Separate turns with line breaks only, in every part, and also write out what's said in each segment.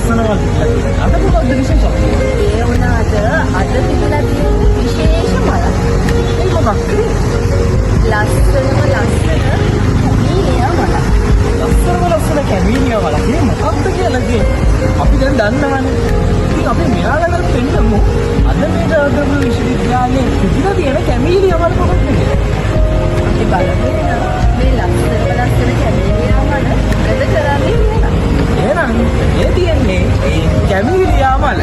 ලස්සනවත් කියලා. අද මොකක්ද විශේෂම?
ඒ වුණාට අද තිබුණා තියෙන විශේෂ මලක්.
ඒ මොකක්ද?
ලස්සනම ලස්සන කැමීලියා මලක්.
ලස්සන කැමීලියා මලක්. ඒ මොකක්ද කියලා කියන්නේ? අපි දැන් දන්නවනේ. ඉතින් අපි මෙයාලට දෙන්නමු. අද මේ දාගම විශ්වවිද්‍යාලයේ තිබිලා තියෙන කැමීලියා මල මොකක්ද කියලා.
අපි බලමු මේ ලස්සන කැමීලියා මල මොකද කරන්නේ කියලා.
එහෙනම් ඒ තියෙන්නේ ඒ කැමීලියා මල.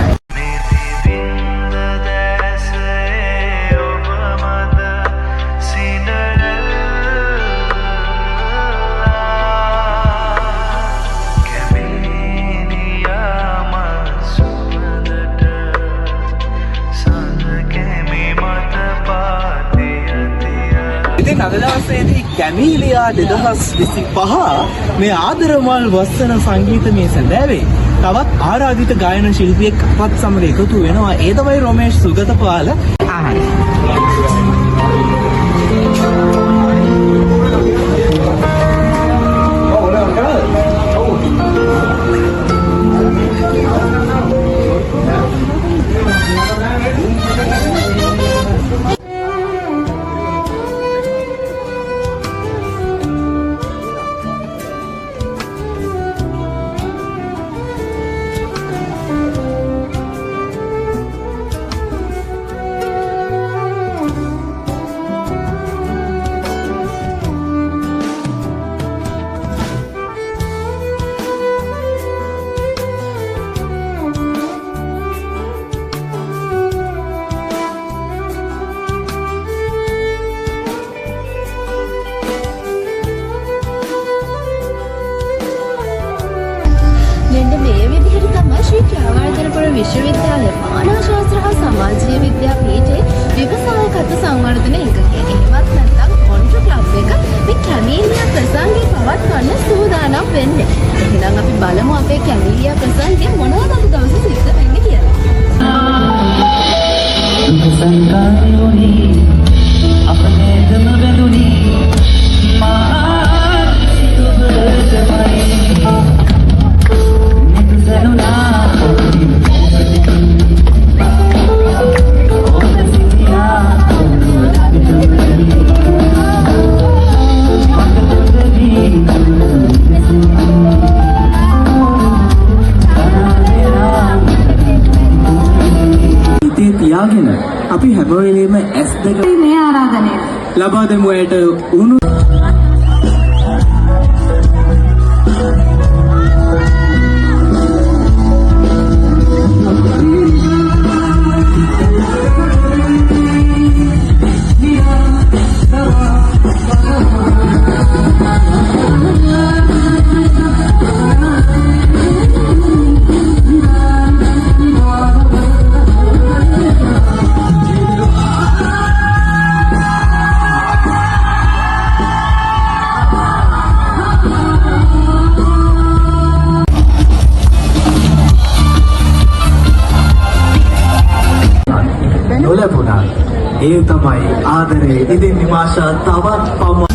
ඉතින් අද දවසේදී කැමීලියා 2025 මේ ආදරමල් වස්සන සංගීතමය සැඳෑවේ තවත් ආරාධිත ගායන ශිල්පියෙක් අපත් සමග එකතු වෙනවා. ඒ තමයි රොමේෂ් සුගතපාල.
මෙන්න මේ විදිහට තමයි ශ්‍රී ත්‍යාවර්ධනපුර විශ්වවිද්‍යාලය මානව ශාස්ත්‍ර හා සමාජීය විද්‍යා පීඨයේ ව්‍යවසායකත්ව සංවර්ධන ඒකකයේ එහෙමත් නැත්නම් කොන්ට්‍ර ක්ලබ් එක මේ කැමීලියා ප්‍රසංගය පවත්වන්න සූදානම් වෙන්නේ. එහෙනම් අපි බලමු අපේ කැමීලියා ප්‍රසංගය මොනවද අද දවසේ සිද්ධ වෙන්නේ කියලා.
संगायोनी अपने दम बेदुनी තියාගෙන අපි හැම වෙලේම S2
මේ ආරාධනය
ලබා දෙමු ඇයට උණු නොලැබුණා. ඒ තමයි ආදරේ ඉදින් නිමාෂා තවත් පම